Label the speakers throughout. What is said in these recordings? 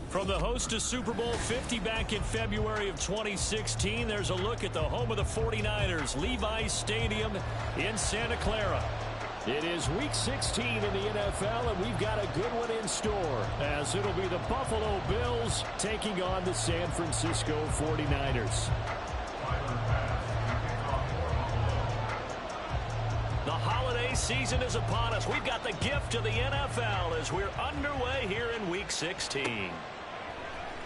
Speaker 1: From the host to Super Bowl 50 back in February of 2016, there's a look at the home of the 49ers, Levi's Stadium in Santa Clara. It is Week 16 in the NFL, and we've got a good one in store, as it'll be the Buffalo Bills taking on the San Francisco 49ers. The holiday season is upon us. We've got the gift of the NFL as we're underway here in Week 16.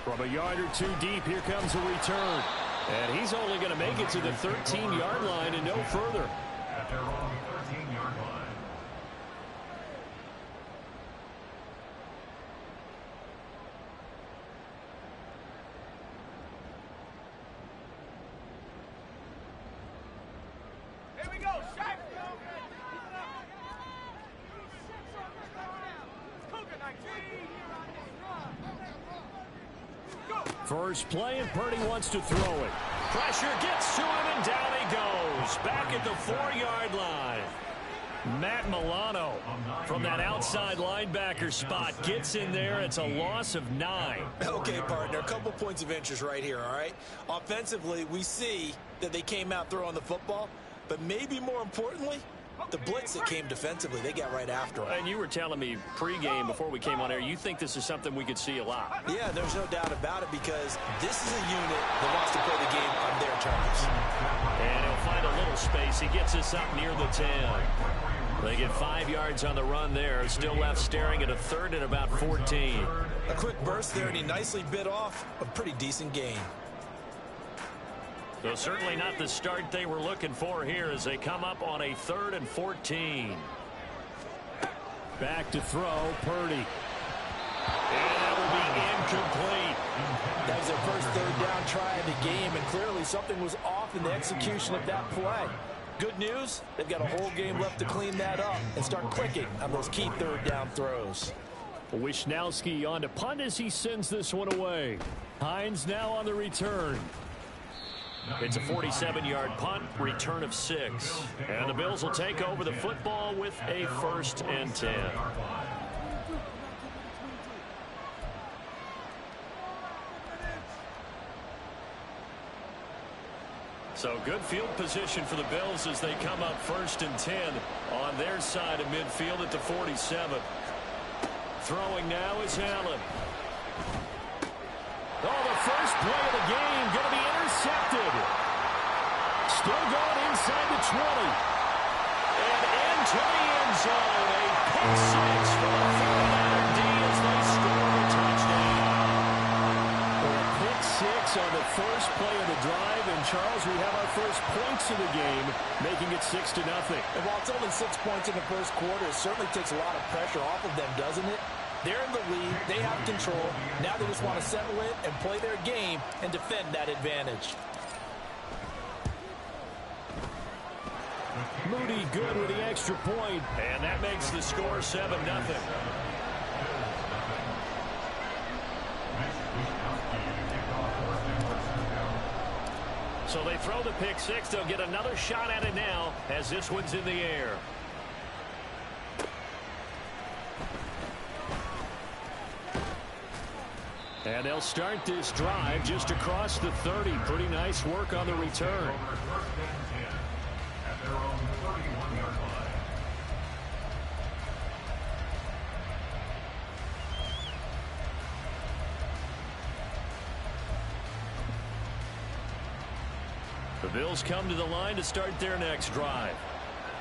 Speaker 1: From a yard or two deep, here comes a return. And he's only going to make it to the 13-yard line and no further.
Speaker 2: At their own 13-yard line.
Speaker 1: First play, and Purdy wants to throw it. Pressure gets to him, and down he goes. Back at the 4-yard line. Matt Milano from that outside linebacker spot gets in there. It's a loss of 9.
Speaker 3: Okay, partner, a couple points of interest right here, all right? Offensively, we see that they came out throwing the football, but maybe more importantly, the blitz that came defensively, they got right after him.
Speaker 1: And you were telling me pregame before we came on air, you think this is something we could see a lot.
Speaker 3: Yeah, there's no doubt about it, because this is a unit that wants to play the game on their terms.
Speaker 1: And he'll find a little space. He gets us up near the 10. They get 5 yards on the run there. Still left staring at a third and about 14.
Speaker 3: A quick burst there, and he nicely bit off a pretty decent gain.
Speaker 1: So certainly not the start they were looking for here as they come up on a 3rd and 14. Back to throw, Purdy. And that will be incomplete.
Speaker 3: That was their first 3rd down try of the game, and clearly something was off in the execution of that play. Good news, they've got a whole game left to clean that up and start clicking on those key 3rd down throws.
Speaker 1: Wishnowski on to punt as he sends this one away. Hines now on the return. It's a 47-yard punt, return of 6. And the Bills will take over the football with a 1st and 10. So good field position for the Bills as they come up 1st and 10 on their side of midfield at the 47. Throwing now is Allen. Oh, the first play of the game going to be intercepted. Still going inside the 20. And into the end zone. A pick 6 for the 49er D as they score a touchdown. A pick 6 on the first play of the drive. And, Charles, we have our first points of the game, making it 6-0.
Speaker 3: And while it's only 6 points in the first quarter, it certainly takes a lot of pressure off of them, doesn't it? They're in the lead. They have control. Now they just want to settle in and play their game and defend that advantage.
Speaker 1: Moody good with the extra point, and that makes the score 7-0. So they throw the pick 6. They'll get another shot at it now as this one's in the air. And they'll start this drive just across the 30. Pretty nice work on the return. The Bills come to the line to start their next drive.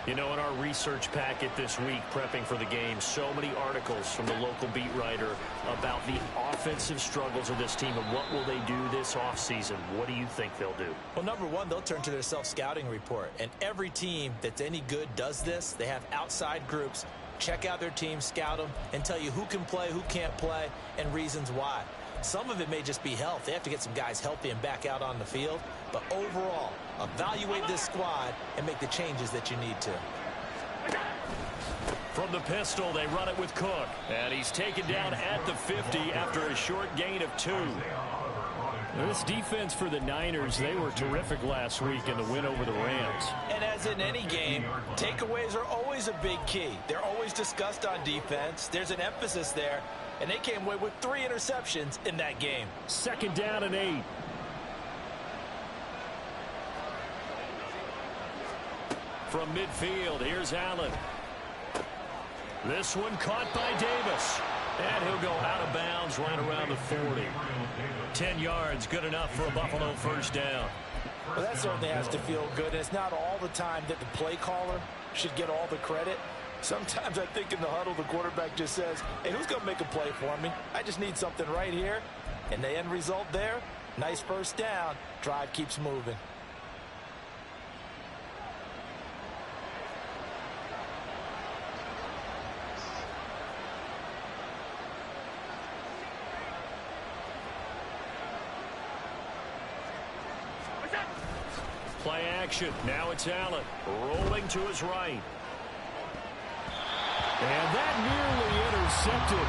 Speaker 1: You know, in our research packet this week, prepping for the game, so many articles from the local beat writer about the offensive struggles of this team and what will they do this offseason. What do you think they'll do?
Speaker 3: Well, number one, they'll turn to their self-scouting report. And every team that's any good does this. They have outside groups. Check out their team, scout them, and tell you who can play, who can't play, and reasons why. Some of it may just be health. They have to get some guys healthy and back out on the field. But overall, evaluate this squad and make the changes that you need to.
Speaker 1: From the pistol, they run it with Cook. And he's taken down at the 50 after a short gain of 2. This defense for the Niners, they were terrific last week in the win over the Rams.
Speaker 3: And as in any game, takeaways are always a big key. They're always discussed on defense. There's an emphasis there. and they came away with 3 interceptions in that game.
Speaker 1: 2nd down and 8. From midfield, here's Allen. This one caught by Davis. And he'll go out of bounds right around the 40. 10 yards, good enough for a Buffalo first down.
Speaker 3: Well, that certainly has to feel good. And it's not all the time that the play caller should get all the credit. Sometimes I think in the huddle, the quarterback just says, hey, who's going to make a play for me? I just need something right here. And the end result there, nice first down. Drive keeps moving.
Speaker 1: Play action. Now it's Allen rolling to his right. And that nearly intercepted.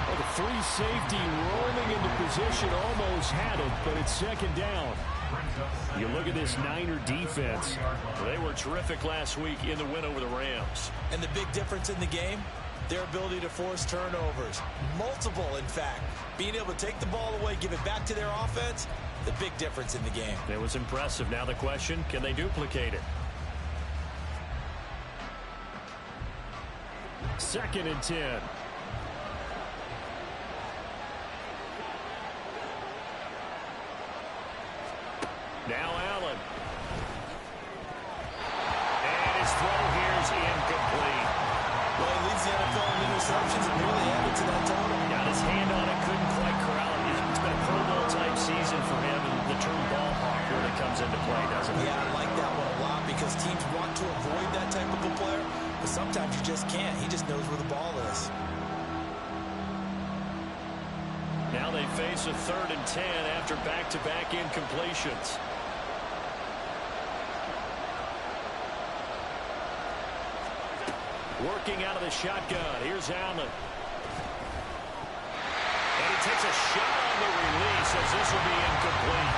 Speaker 1: Well, the free safety rolling into position almost had it, but it's 2nd down. You look at this Niner defense. They were terrific last week in the win over the Rams.
Speaker 3: And the big difference in the game, their ability to force turnovers. Multiple, in fact. Being able to take the ball away, give it back to their offense, the big difference in the game.
Speaker 1: It was impressive. Now the question, can they duplicate it? 2nd and 10. Now Allen. And his throw here is incomplete.
Speaker 3: Well, he leads the NFL in interceptions and really added to that total.
Speaker 1: Got his hand on it, couldn't quite corral it. It's been a Pro Bowl type season for him, and the term ball hawk really comes into play, doesn't it?
Speaker 3: Yeah, I like that one a lot because teams want to avoid that type of a player, but sometimes you just can't. He just knows where the ball is.
Speaker 1: Now they face a 3rd and 10 after back-to-back incompletions. Working out of the shotgun. Here's Allen. And he takes a shot on the release as this will be incomplete.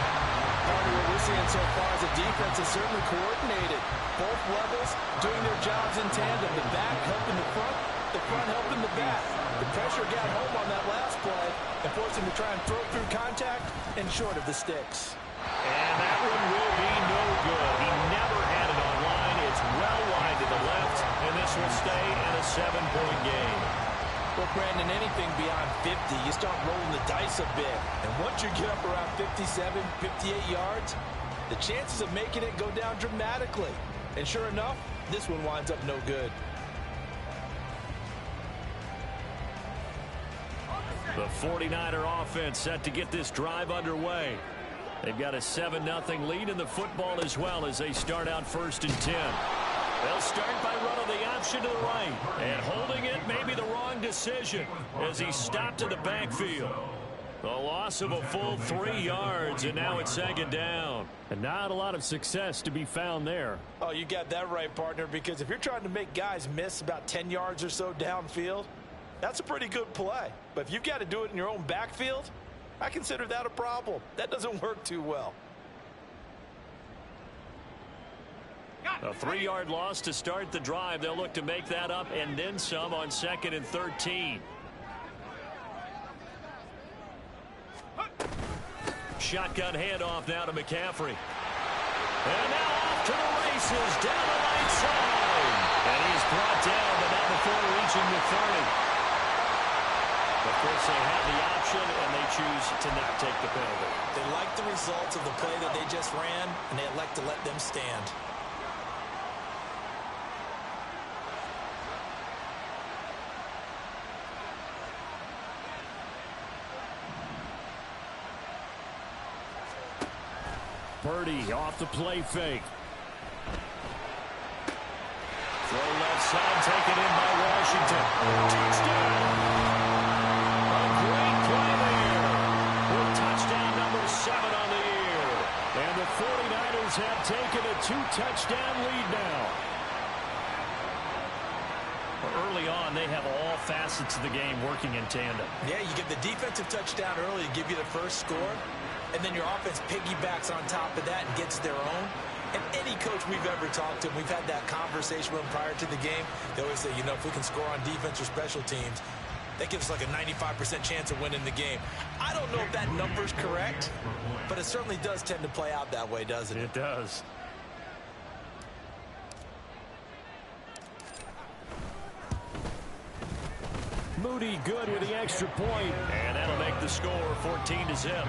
Speaker 3: Part of what we're seeing so far is the defense is certainly coordinated. Both levels doing their jobs in tandem. The back helping the front helping the back. The pressure got home on that last play and forced him to try and throw through contact and short of the sticks.
Speaker 1: And that one will be no good. He never had it on line. It's well wide to the left, and this will stay at a 7-point game.
Speaker 3: Well, Brandon, anything beyond 50, you start rolling the dice a bit. And once you get up around 57, 58 yards, the chances of making it go down dramatically. And sure enough, this one winds up no good.
Speaker 1: The 49er offense set to get this drive underway. They've got a 7-0 lead in the football as well as they start out 1st and 10. They'll start by running the option to the right. And holding it may be the wrong decision as he stopped in the backfield. The loss of a full 3 yards, and now it's 2nd down. And not a lot of success to be found there.
Speaker 3: Oh, you got that right, partner, because if you're trying to make guys miss about 10 yards or so downfield, that's a pretty good play. But if you've got to do it in your own backfield, I consider that a problem. That doesn't work too well.
Speaker 1: A 3-yard loss to start the drive. They'll look to make that up and then some on 2nd and 13. Shotgun handoff now to McCaffrey. And now off to the races down the right side. And he's brought down, but not before reaching the 30. Of course, they have the option, and they choose to not take the penalty.
Speaker 3: They like the results of the play that they just ran, and they elect to let them stand.
Speaker 1: Purdy off the play fake. Throw left side, taken in by Washington. Touchdown! A great play there. With touchdown number 7 on the year. And the 49ers have taken a 2-touchdown lead now. Early on, they have all facets of the game working in tandem.
Speaker 3: Yeah, you get the defensive touchdown early to give you the first score, and then your offense piggybacks on top of that and gets their own. And any coach we've ever talked to, we've had that conversation with them prior to the game, they always say, you know, if we can score on defense or special teams, that gives us like a 95% chance of winning the game. I don't know if that number's correct, but it certainly does tend to play out that way, doesn't it?
Speaker 1: It does. Moody good with the extra point, and that'll make the score 14-0.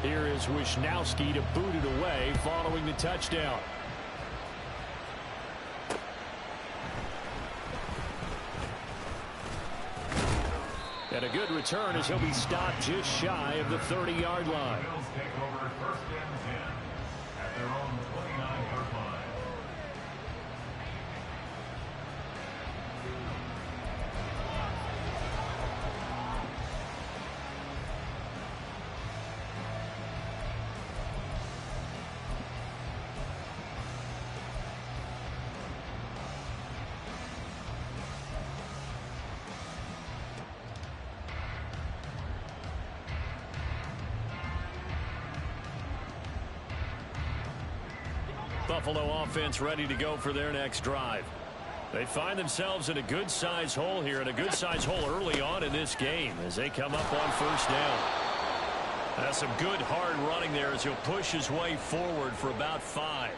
Speaker 1: Here is s2w16 to boot it away following the touchdown. And a good return as he'll be stopped just shy of the 30-yard line.
Speaker 2: Bills take over first and 10 at their own 29-yard line.
Speaker 1: Buffalo offense ready to go for their next drive. They find themselves in a good-sized hole here, and a good-sized hole early on in this game as they come up on first down. That's some good hard running there as he'll push his way forward for about 5.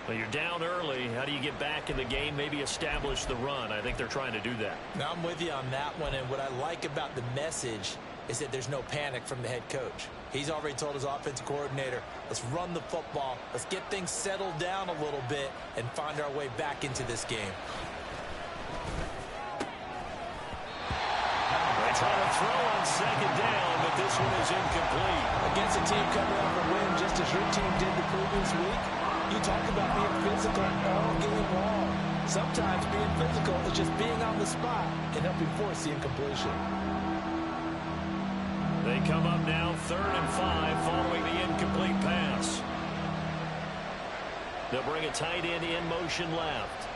Speaker 1: But you're down early. How do you get back in the game, maybe establish the run? I think they're trying to do that.
Speaker 3: Now, I'm with you on that one, and what I like about the message is that there's no panic from the head coach. He's already told his offensive coordinator, let's run the football, let's get things settled down a little bit and find our way back into this game.
Speaker 1: They try to throw on second down, but this one is incomplete.
Speaker 3: Against a team coming off a win just as your team did the previous week, you talk about being physical all game long. Sometimes being physical is just being on the spot and helping force the incompletion.
Speaker 1: They come up now 3rd and 5 following the incomplete pass. They'll bring a tight end in motion left.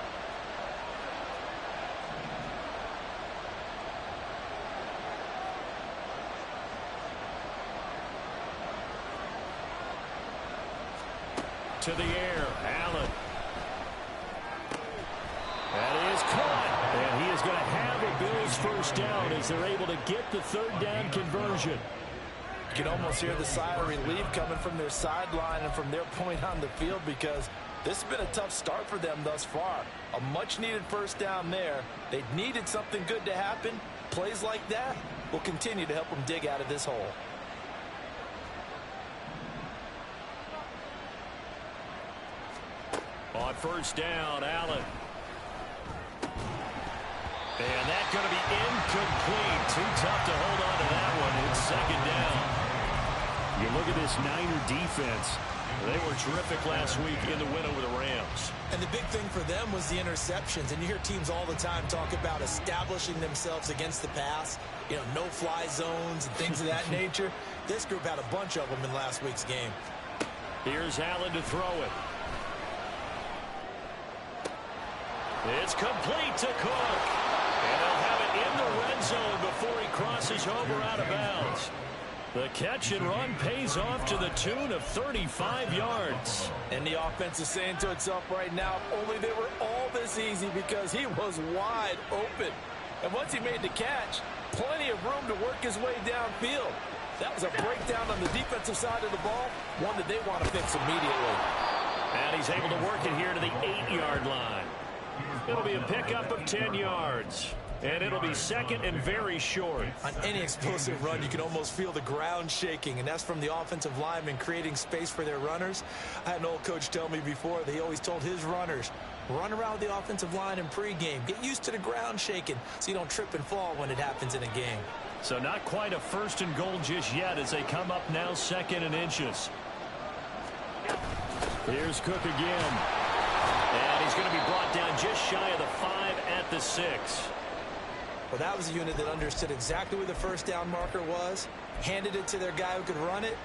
Speaker 1: To the air, Allen. That is caught. And he is going to have a Bills first down as they're able to get the 3rd down conversion.
Speaker 3: You can almost hear the sigh of relief coming from their sideline and from their point on the field because this has been a tough start for them thus far. A much-needed first down there. They needed something good to happen. Plays like that will continue to help them dig out of this hole.
Speaker 1: On first down, Allen. And that's going to be incomplete. Too tough to hold on to that one. It's 2nd down. You look at this Niner defense. They were terrific last week in the win over the Rams.
Speaker 3: And the big thing for them was the interceptions. And you hear teams all the time talk about establishing themselves against the pass. You know, no-fly zones and things of that nature. This group had a bunch of them in last week's game.
Speaker 1: Here's Allen to throw it. It's complete to Cook. And they'll have it in the red zone before he crosses over out of bounds. The catch and run pays off to the tune of 35 yards.
Speaker 3: And the offense is saying to itself right now, if only they were all this easy because he was wide open. And once he made the catch, plenty of room to work his way downfield. That was a breakdown on the defensive side of the ball, one that they want to fix immediately.
Speaker 1: And he's able to work it here to the 8-yard line. It'll be a pickup of 10 yards. And it'll be 2nd and very short.
Speaker 3: On any explosive run, you can almost feel the ground shaking, and that's from the offensive linemen creating space for their runners. I had an old coach tell me before that he always told his runners, run around the offensive line in pregame. Get used to the ground shaking so you don't trip and fall when it happens in a game.
Speaker 1: So not quite a 1st and goal just yet as they come up now 2nd and inches. Here's Cook again. And he's going to be brought down just shy of the 5 at the 6.
Speaker 3: Well, that was a unit that understood exactly where the first down marker was, handed it to their guy who could run it,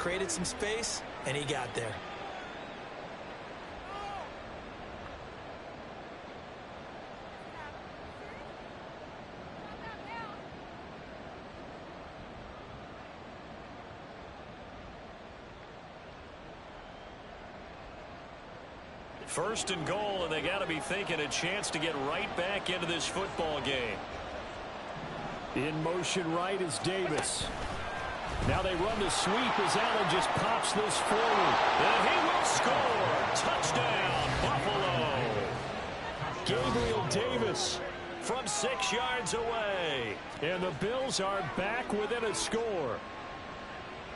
Speaker 3: created some space, and he got there.
Speaker 1: First and goal, and they got to be thinking a chance to get right back into this football game.
Speaker 4: In motion right is Davis. Now they run the sweep as Allen just pops this forward.
Speaker 1: And he will score. Touchdown, Buffalo.
Speaker 4: Gabriel Davis
Speaker 1: From 6 yards away.
Speaker 4: And the Bills are back within a score.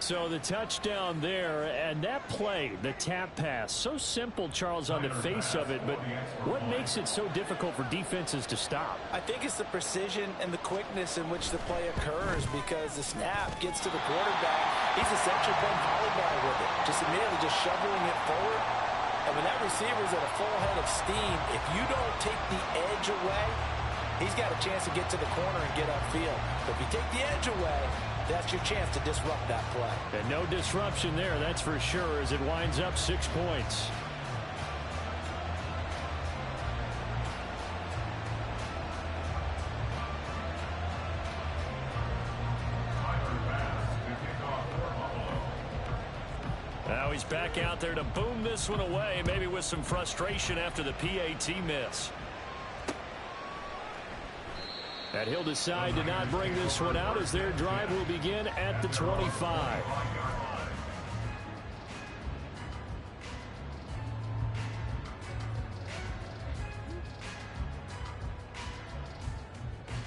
Speaker 4: So the touchdown there, and that play, the tap pass, so simple, Charles, on the face of it, but what makes it so difficult for defenses to stop?
Speaker 3: I think it's the precision and the quickness in which the play occurs, because the snap gets to the quarterback. He's essentially playing volleyball with it, just immediately just shoveling it forward. And when that receiver's at a full head of steam, if you don't take the edge away, he's got a chance to get to the corner and get upfield. But if you take the edge away, that's your chance to disrupt that play.
Speaker 4: And no disruption there, that's for sure, as it winds up 6 points.
Speaker 1: Now he's back out there to boom this one away, maybe with some frustration after the PAT miss.
Speaker 4: And he'll decide to not bring this one out as their drive will begin at the 25.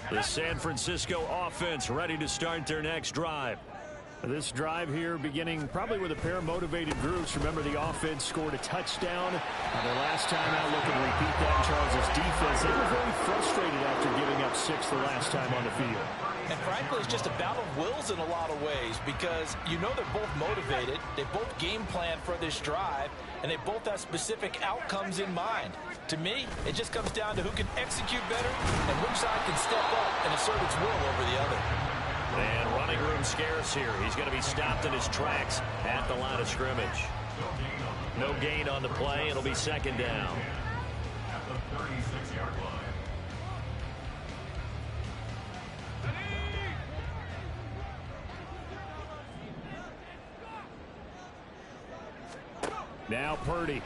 Speaker 1: The San Francisco offense ready to start their next drive.
Speaker 4: This drive here beginning probably with a pair of motivated groups. Remember, the offense scored a touchdown. Their last time out, looking to repeat that. Charles' defense, they were very frustrated after giving up 6 the last time on the field.
Speaker 3: And frankly, it's just a battle of wills in a lot of ways, because you know they're both motivated. They both game plan for this drive, and they both have specific outcomes in mind. To me, it just comes down to who can execute better and which side can step up and assert its will over the other.
Speaker 1: And running room scarce here. He's going to be stopped in his tracks at the line of scrimmage. No gain on the play. It'll be second down.
Speaker 2: At the 36-yard line.
Speaker 4: Now Purdy.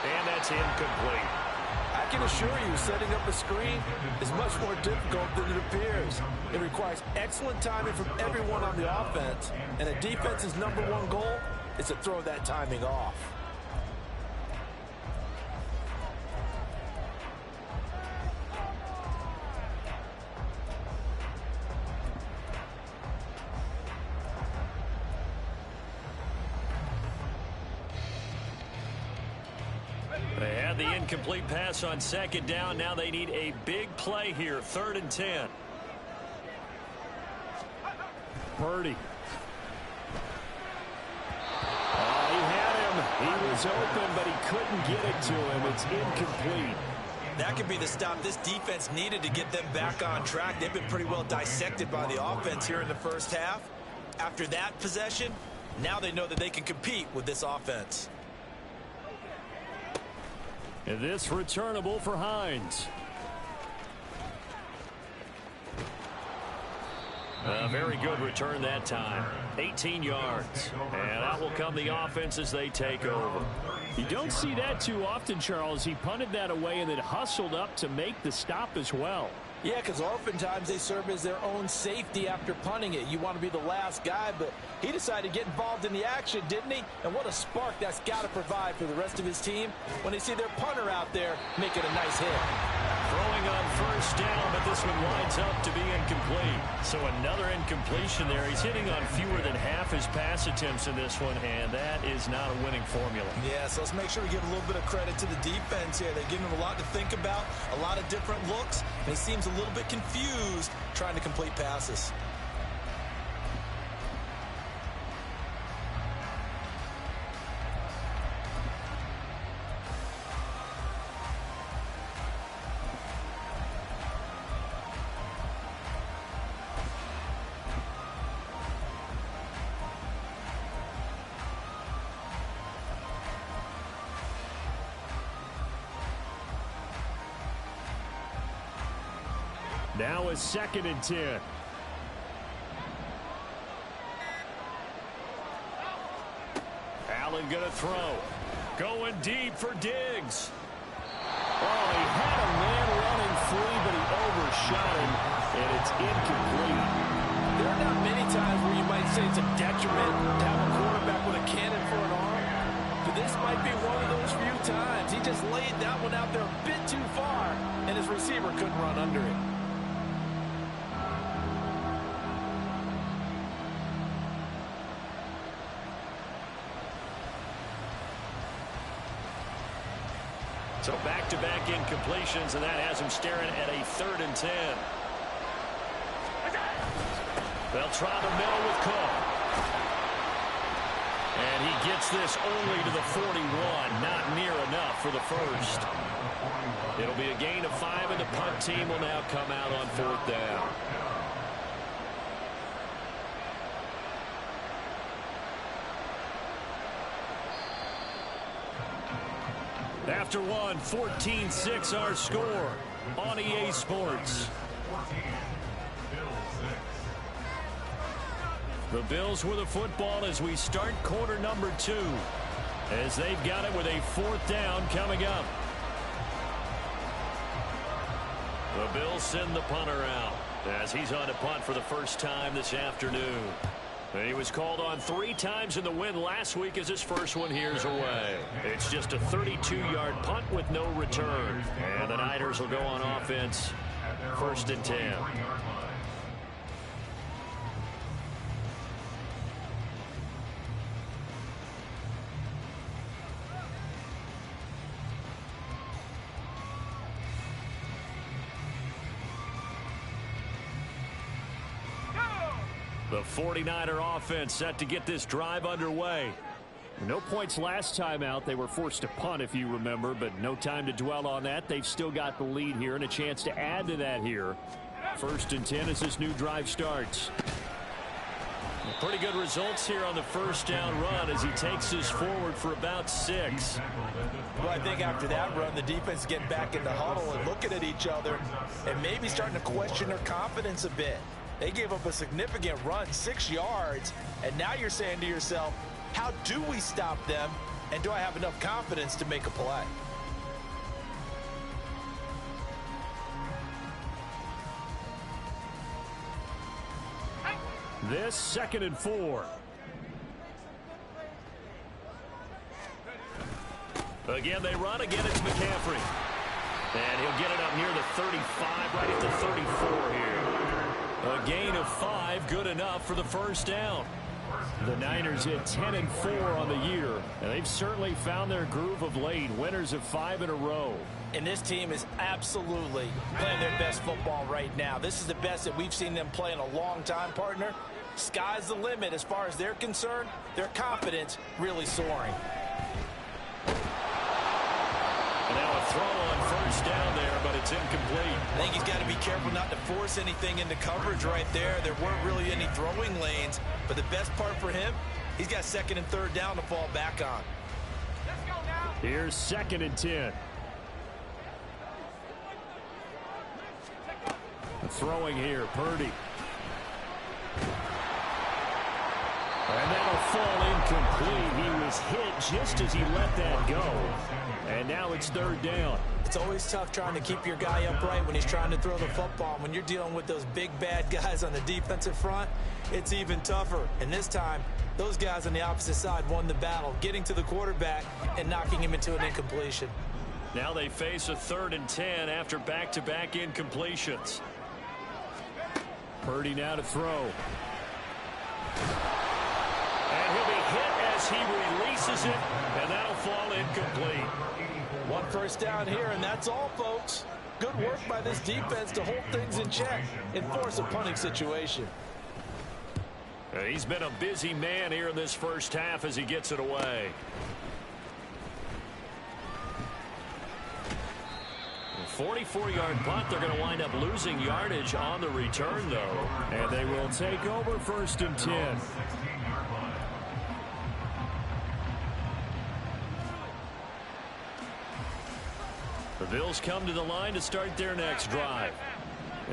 Speaker 1: And that's incomplete.
Speaker 3: I can assure you, setting up a screen is much more difficult than it appears. It requires excellent timing from everyone on the offense, and a defense's #1 goal is to throw that timing off.
Speaker 1: They had the incomplete pass on second down. Now they need a big play here. 3rd and 10.
Speaker 4: Purdy. Oh, he had him. He was open, but he couldn't get it to him. It's incomplete.
Speaker 3: That could be the stop this defense needed to get them back on track. They've been pretty well dissected by the offense here in the first half. After that possession, now they know that they can compete with this offense.
Speaker 4: And this returnable for Hines.
Speaker 1: A very good return that time. 18 yards. And out will come the offense as they take over.
Speaker 4: You don't see that too often, Charles. He punted that away and then hustled up to make the stop as well.
Speaker 3: Yeah, because oftentimes they serve as their own safety after punting it. You want to be the last guy, but he decided to get involved in the action, didn't he? And what a spark that's got to provide for the rest of his team when they see their punter out there making a nice hit.
Speaker 1: Throwing on first down, but this one winds up to be incomplete. So another incompletion there. He's hitting on fewer than half his pass attempts in this one, and that is not a winning formula.
Speaker 3: Yeah, so let's make sure we give a little bit of credit to the defense here. They're giving him a lot to think about, a lot of different looks, and he seems a little bit confused trying to complete passes.
Speaker 4: Now a 2nd and 10. Allen going to throw. Going deep for Diggs. Oh, he had a man running free, but he overshot him, and it's incomplete.
Speaker 3: There are not many times where you might say it's a detriment to have a quarterback with a cannon for an arm, but this might be one of those few times. He just laid that one out there a bit too far, and his receiver couldn't run under it.
Speaker 4: So back-to-back incompletions, and that has him staring at a 3rd and 10. They'll try the middle with Cook. And he gets this only to the 41. Not near enough for the first. It'll be a gain of 5, and the punt team will now come out on 4th down. After one, 14-6 our score on EA Sports. The Bills with the football as we start quarter number 2. As they've got it with a 4th down coming up. The Bills send the punter out as he's on to punt for the first time this afternoon. And he was called on 3 times in the win last week as his first one here's away. It's just a 32-yard punt with no return. And the Niners will go on offense. 1st and 10. The 49er offense set to get this drive underway. No points last time out. They were forced to punt, if you remember, but no time to dwell on that. They've still got the lead here and a chance to add to that here. 1st and 10 as this new drive starts. Pretty good results here on the 1st down run as he takes this forward for about 6.
Speaker 3: Well, I think after that run, the defense is getting back in the huddle and looking at each other and maybe starting to question their confidence a bit. They gave up a significant run, 6 yards, and now you're saying to yourself, how do we stop them, and do I have enough confidence to make a play?
Speaker 4: This 2nd and 4. Again, they run. Again, it's McCaffrey. And he'll get it up near the 35, right at the 34 here. A gain of 5, good enough for the 1st down. The Niners hit 10 and 4 on the year, and they've certainly found their groove of late. Winners of 5 in a row.
Speaker 3: And this team is absolutely playing their best football right now. This is the best that we've seen them play in a long time, partner. Sky's the limit as far as they're concerned. Their confidence really soaring.
Speaker 4: Now a throw on 1st down there, but it's incomplete.
Speaker 3: I think he's got to be careful not to force anything into coverage right there. There weren't really any throwing lanes, but the best part for him, he's got 2nd and 3rd down to fall back on.
Speaker 2: Let's go now.
Speaker 4: Here's 2nd and 10. Throwing here, Purdy. And that'll fall incomplete. He was hit just as he let that go. And now it's 3rd down.
Speaker 3: It's always tough trying to keep your guy upright when he's trying to throw the football. When you're dealing with those big bad guys on the defensive front, it's even tougher. And this time, those guys on the opposite side won the battle, getting to the quarterback and knocking him into an incompletion.
Speaker 4: Now they face a 3rd and 10 after back-to-back incompletions. Purdy now to throw. And he'll be hit as he releases it, and that'll fall incomplete.
Speaker 3: 1 1st down here, and that's all, folks. Good work by this defense to hold things in check and force a punting situation.
Speaker 4: He's been a busy man here in this 1st half as he gets it away. A 44-yard punt. They're going to wind up losing yardage on the return, though. And they will take over 1st and 10. The Bills come to the line to start their next drive.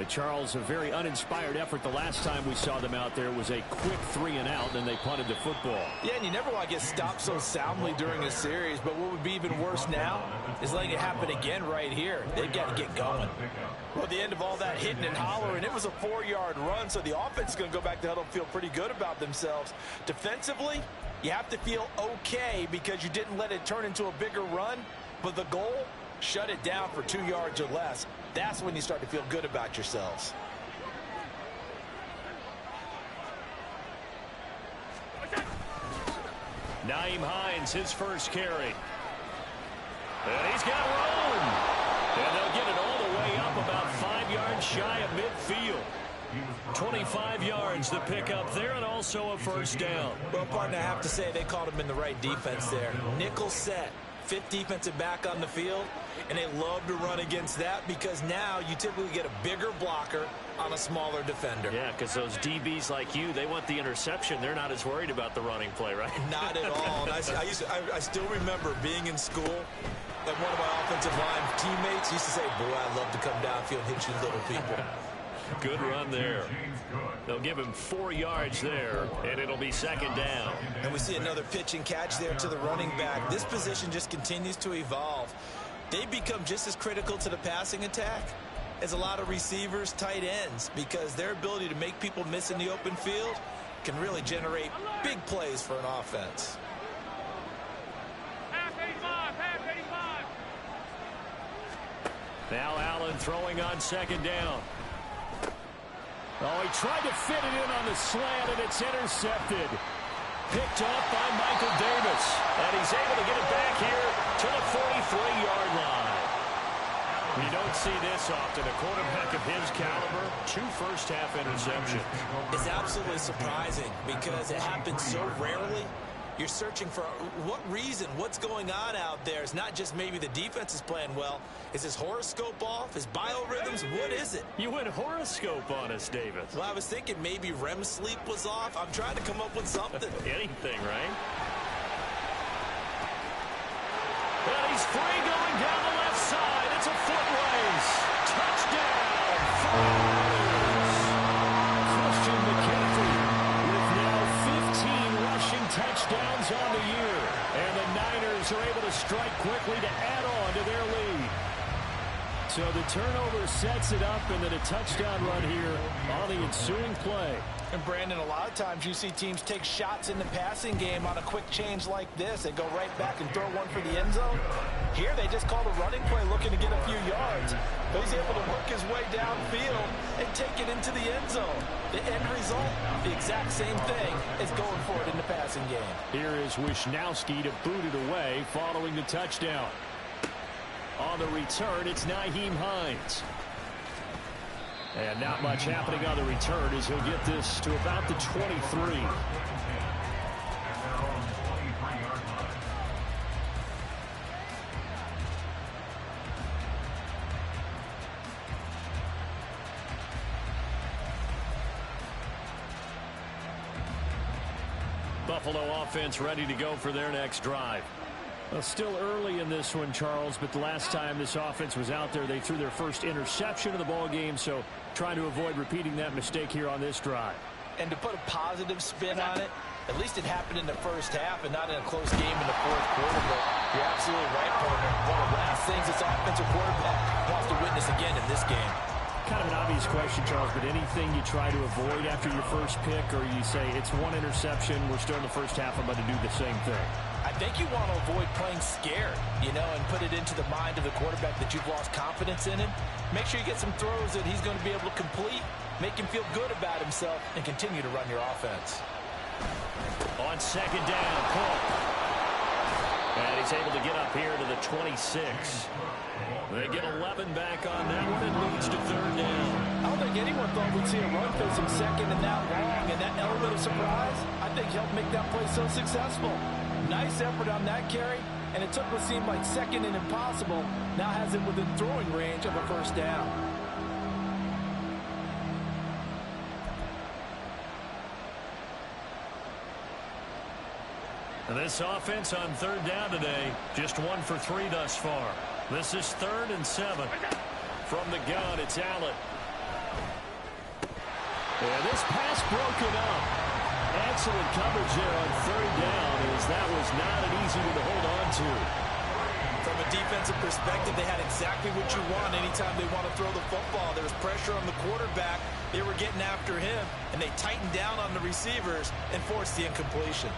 Speaker 4: Charles, a very uninspired effort. The last time we saw them out there was a quick 3-and-out, and they punted the football.
Speaker 3: Yeah, and you never want to get stopped so soundly during a series, but what would be even worse now is letting it happen again right here. They've got to get going. Well, at the end of all that hitting and hollering, it was a 4-yard run, so the offense is going to go back to huddle and feel pretty good about themselves. Defensively, you have to feel okay because you didn't let it turn into a bigger run, but the goal, shut it down for 2 yards or less. That's when you start to feel good about yourselves.
Speaker 4: Nyheim Hines, his first carry. And he's got room. And they'll get it all the way up about 5 yards shy of midfield. 25 yards the pickup there, and also a first down.
Speaker 3: Well, partner, I have to say they called him in the right defense there. Nickel set, 5th defensive back on the field, and they love to run against that because now you typically get a bigger blocker on a smaller defender.
Speaker 4: Yeah, because those DBs like you, they want the interception. They're not as worried about the running play, right?
Speaker 3: Not at all. And I still remember being in school, and one of my offensive line teammates used to say, boy, I'd love to come downfield and hit you little people.
Speaker 4: Good run there. They'll give him 4 yards there, and it'll be second down.
Speaker 3: And we see another pitch and catch there to the running back. This position just continues to evolve. They become just as critical to the passing attack as a lot of receivers, tight ends, because their ability to make people miss in the open field can really generate big plays for an offense.
Speaker 4: Now Allen throwing on second down. Oh, he tried to fit it in on the slant, and it's intercepted. Picked off by Michael Davis. And he's able to get it back here to the 43-yard line. You don't see this often. A quarterback of his caliber, 2 first-half interceptions.
Speaker 3: It's absolutely surprising because it happens so rarely. You're searching for what reason, what's going on out there. It's not just maybe the defense is playing well. Is his horoscope off? His biorhythms? What is it?
Speaker 4: You went horoscope on us, David.
Speaker 3: Well, I was thinking maybe REM sleep was off. I'm trying to come up with something.
Speaker 4: Anything, right? And he's free going down the left side. It's a foot race. Touchdown. Christian McCaffrey with now 15 rushing touchdowns on the year. And the Niners are able to strike quickly to add on to their lead. So the turnover sets it up, and then a touchdown run here on the ensuing play.
Speaker 3: And Brandon, a lot of times you see teams take shots in the passing game on a quick change like this. They go right back and throw one for the end zone. Here they just called a running play looking to get a few yards. But he's able to work his way downfield and take it into the end zone. The end result, the exact same thing as going for it in the passing game.
Speaker 4: Here is Wisnowski to boot it away following the touchdown. On the return, it's Nyheim Hines. And not much happening on the return as he'll get this to about the 23. Buffalo offense ready to go for their next drive. Well, still early in this one, Charles, but the last time this offense was out there, they threw their first interception of the ball game, so trying to avoid repeating that mistake here on this drive.
Speaker 3: And to put a positive spin on it, at least it happened in the first half and not in a close game in the fourth quarter. But you're absolutely right, partner. One of the last things this offensive quarterback wants to witness again in this game.
Speaker 4: Kind of an obvious question, Charles, but anything you try to avoid after your first pick, or you say it's one interception, we're still in the first half, I'm going to do the same thing?
Speaker 3: I think you want to avoid playing scared, and put it into the mind of the quarterback that you've lost confidence in him. Make sure you get some throws that he's going to be able to complete, make him feel good about himself, and continue to run your offense.
Speaker 4: On second down, Cook. And he's able to get up here to the 26. They get 11 back on that one. It leads to third down.
Speaker 3: I don't think anyone thought we'd see a run facing second and that long, and that element of surprise, I think, helped make that play so successful. Nice effort on that carry, and it took what seemed like second and impossible, now has it within throwing range of a first down.
Speaker 4: And this offense on third down today, just 1 for 3 thus far. This is 3rd and 7. From the gun, it's Allen. And this pass broken up. Excellent coverage there on third down, as that was not an easy one to hold on to.
Speaker 3: From a defensive perspective, they had exactly what you want anytime they want to throw the football. There was pressure on the quarterback. They were getting after him, and they tightened down on the receivers and forced the incompletion.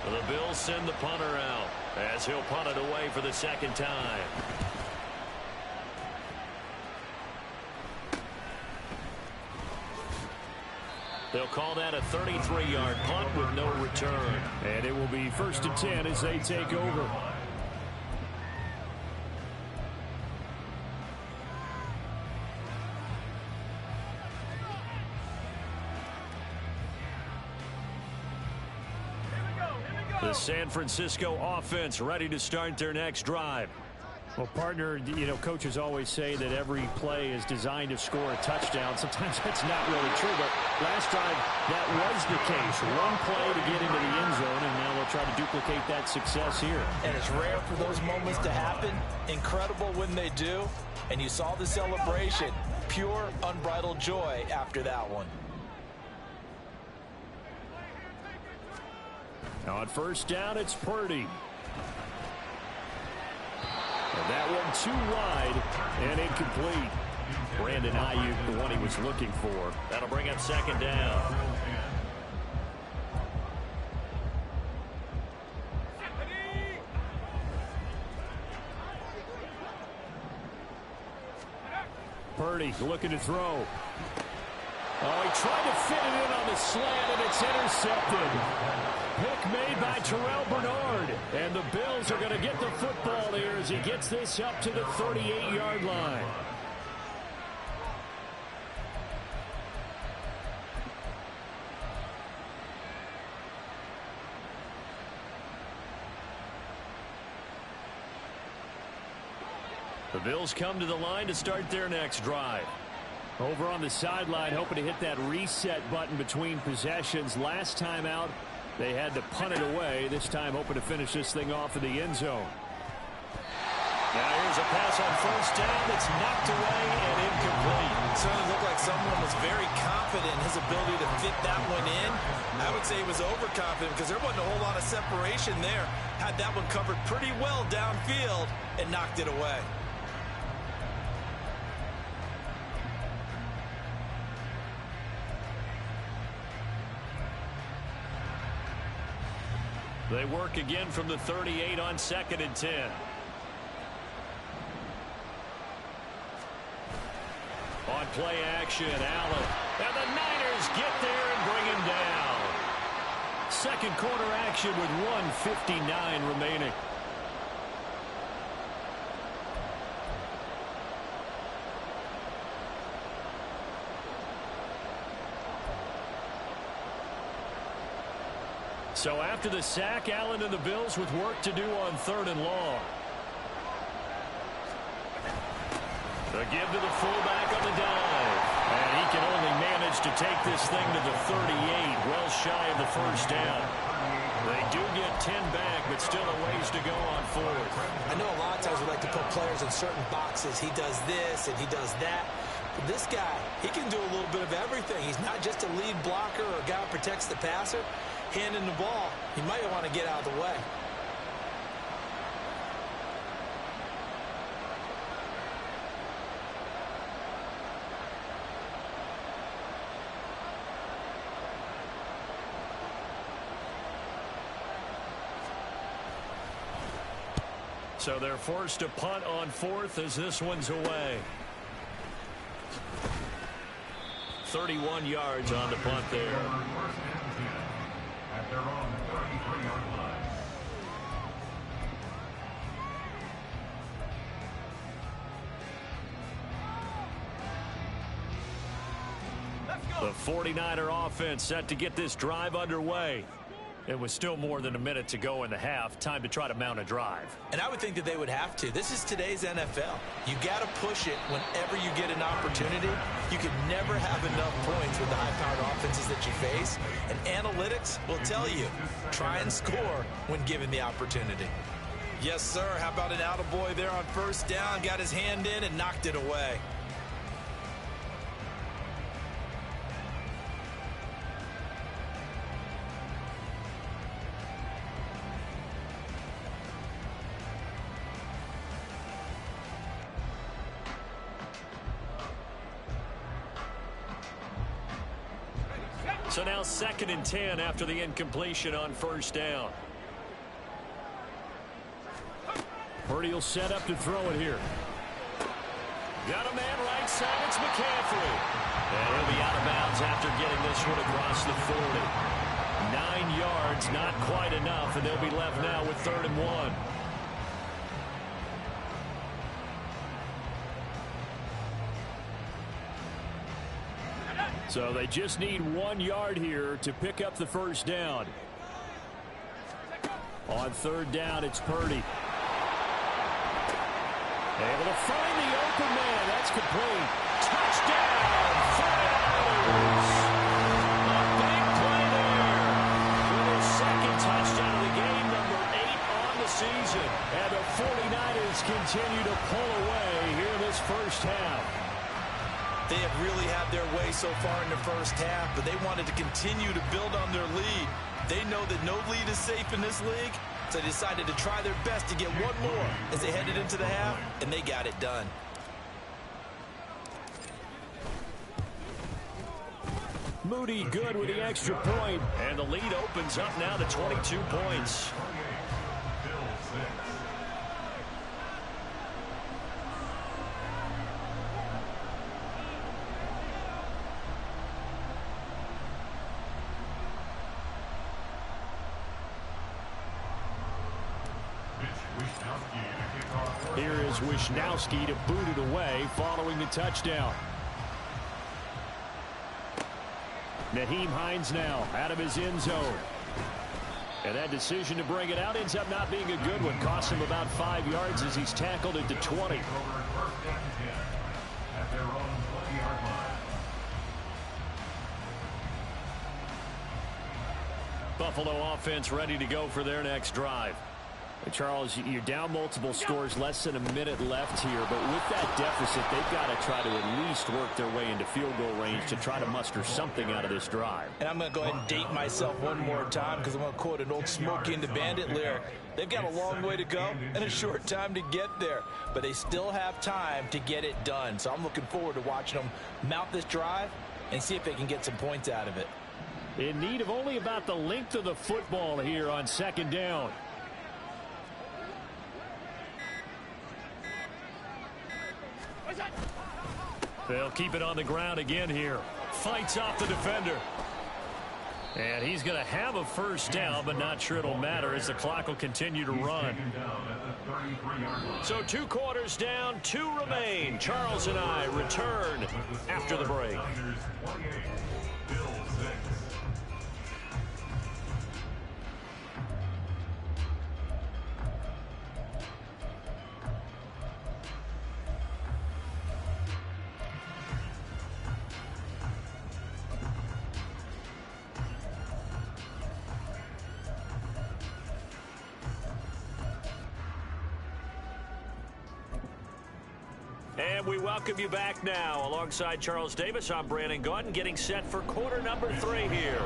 Speaker 4: The Bills send the punter out as he'll punt it away for the second time. They'll call that a 33-yard punt with no return. And it will be 1st and 10 as they take over. The San Francisco offense ready to start their next drive. Well, partner, you know, coaches always say that every play is designed to score a touchdown. Sometimes that's not really true, but last drive that was the case. One play to get into the end zone, and now they'll try to duplicate that success here.
Speaker 3: And it's rare for those moments to happen. Incredible when they do. And you saw the celebration. Pure, unbridled joy after that one.
Speaker 4: Now on first down, it's Purdy. And that one too wide and incomplete. Brandon Ayuk, the one he was looking for. That'll bring up second down. Purdy looking to throw. Oh, he tried to fit it in on the slant, and it's intercepted. Pick made by Terrell Bernard. And the Bills are going to get the football here as he gets this up to the 38-yard line. The Bills come to the line to start their next drive. Over on the sideline, hoping to hit that reset button between possessions. Last time out, they had to punt it away. This time, hoping to finish this thing off in the end zone. Now here's a pass on first down that's knocked away and incomplete.
Speaker 3: It certainly looked like someone was very confident in his ability to fit that one in. I would say he was overconfident because there wasn't a whole lot of separation there. Had that one covered pretty well downfield and knocked it away.
Speaker 4: They work again from the 38 on 2nd and 10. On play action, Allen. And the Niners get there and bring him down. Second quarter action with 1:59 remaining. So after the sack, Allen and the Bills with work to do on 3rd and long. The give to the fullback on the dive. And he can only manage to take this thing to the 38, well shy of the first down. They do get 10 back, but still a ways to go on 4th.
Speaker 3: I know a lot of times we like to put players in certain boxes. He does this and he does that. But this guy, he can do a little bit of everything. He's not just a lead blocker or a guy who protects the passer. Handing the ball, he might want to get out of the way.
Speaker 4: So they're forced to punt on 4th as this one's away. 31 yards on the punt there.
Speaker 2: At their own 33-yard line.
Speaker 4: The 49er offense set to get this drive underway. It was still more than a minute to go in the half. Time to try to mount a drive.
Speaker 3: And I would think that they would have to. This is today's NFL. You got to push it whenever you get an opportunity. You can never have enough points with the high-powered offenses that you face. And analytics will tell you, try and score when given the opportunity. Yes, sir. How about an attaboy there on first down? Got his hand in and knocked it away.
Speaker 4: So now 2nd and 10 after the incompletion on 1st down. Purdy will set up to throw it here. Got a man right side. It's McCaffrey. And he'll be out of bounds after getting this one across the 40. 9 yards, not quite enough, and they'll be left now with 3rd and 1. So they just need 1 yard here to pick up the 1st down. On 3rd down, it's Purdy. Able to find the open man. That's complete. Touchdown, 49ers. A big play there for their 2nd touchdown of the game, number 8 on the season. And the 49ers continue to pull away here in this 1st half.
Speaker 3: They have really had their way so far in the 1st half, but they wanted to continue to build on their lead. They know that no lead is safe in this league, so they decided to try their best to get one more as they headed into the half, and they got it done.
Speaker 4: Moody good with the extra point, and the lead opens up now to 22 points. Here is s2w16 to boot it away following the touchdown. Nyheim Hines now out of his end zone. And that decision to bring it out ends up not being a good one. Costs him about 5 yards as he's tackled at the 20. Buffalo offense ready to go for their next drive. Charles, you're down multiple scores, less than a minute left here, but with that deficit, they've got to try to at least work their way into field goal range to try to muster something out of this drive.
Speaker 3: And I'm going to go ahead and date myself one more time because I'm going to quote an old Smokey and the Bandit lyric. They've got a long way to go and a short time to get there, but they still have time to get it done. So I'm looking forward to watching them mount this drive and see if they can get some points out of it.
Speaker 4: In need of only about the length of the football here on 2nd down. They'll keep it on the ground again here. Fights off the defender. And he's going to have a 1st down, but not sure it'll matter as the clock will continue to run. So 2 quarters down, 2 remain. Charles and I return after the break. And we welcome you back now. Alongside Charles Davis, I'm Brandon Gaudin, getting set for quarter number 3 here.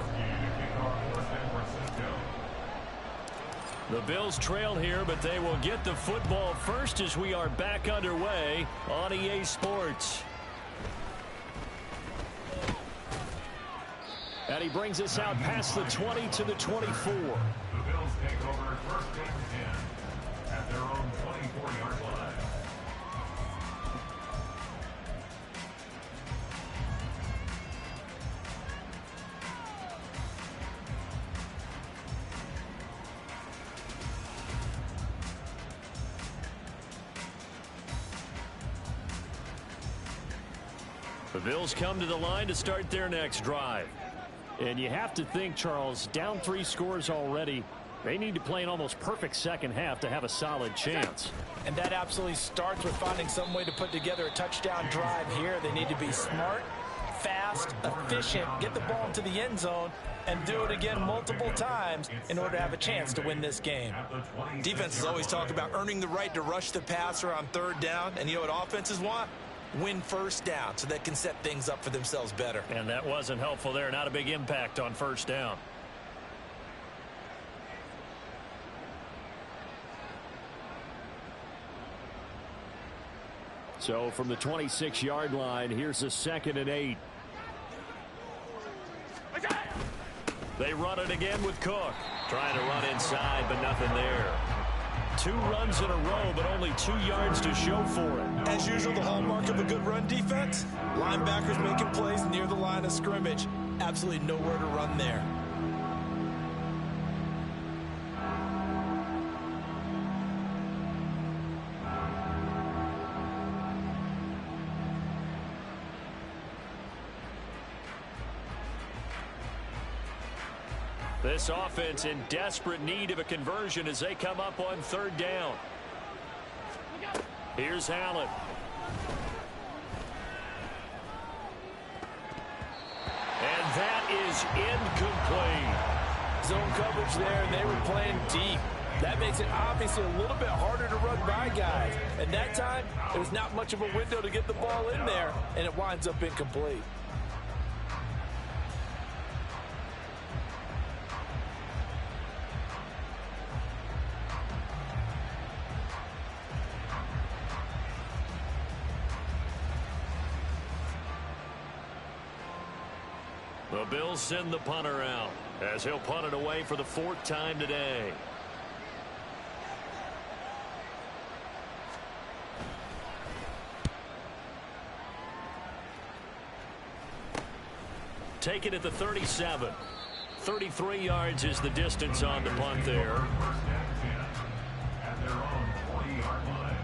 Speaker 4: The Bills trail here, but they will get the football first as we are back underway on EA Sports. And he brings us out past the 20 to the 24.
Speaker 2: The Bills take over 1st and 10 at their own 24-yard line.
Speaker 4: The Bills come to the line to start their next drive. And you have to think, Charles, down 3 scores already. They need to play an almost perfect 2nd half to have a solid chance.
Speaker 3: And that absolutely starts with finding some way to put together a touchdown drive here. They need to be smart, fast, efficient, get the ball into the end zone, and do it again multiple times in order to have a chance to win this game. Defenses always talk about earning the right to rush the passer on 3rd down. And you know what offenses want? Win 1st down so they can set things up for themselves better.
Speaker 4: And that wasn't helpful there. Not a big impact on 1st down. So from the 26-yard line, here's a 2nd and 8. They run it again with Cook. Trying to run inside, but nothing there. 2 runs in a row, but only 2 yards to show for it.
Speaker 3: As usual, the hallmark of a good run defense, linebackers making plays near the line of scrimmage. Absolutely nowhere to run there.
Speaker 4: This offense in desperate need of a conversion as they come up on 3rd down. Here's Allen. And that is incomplete.
Speaker 3: Zone coverage there, and they were playing deep. That makes it obviously a little bit harder to run by guys. And that time, there was not much of a window to get the ball in there, and it winds up incomplete.
Speaker 4: The Bills send the punter out as he'll punt it away for the 4th time today. Take it at the 37. 33 yards is the distance on the punt there.
Speaker 2: First and 10 at their own 40-yard line.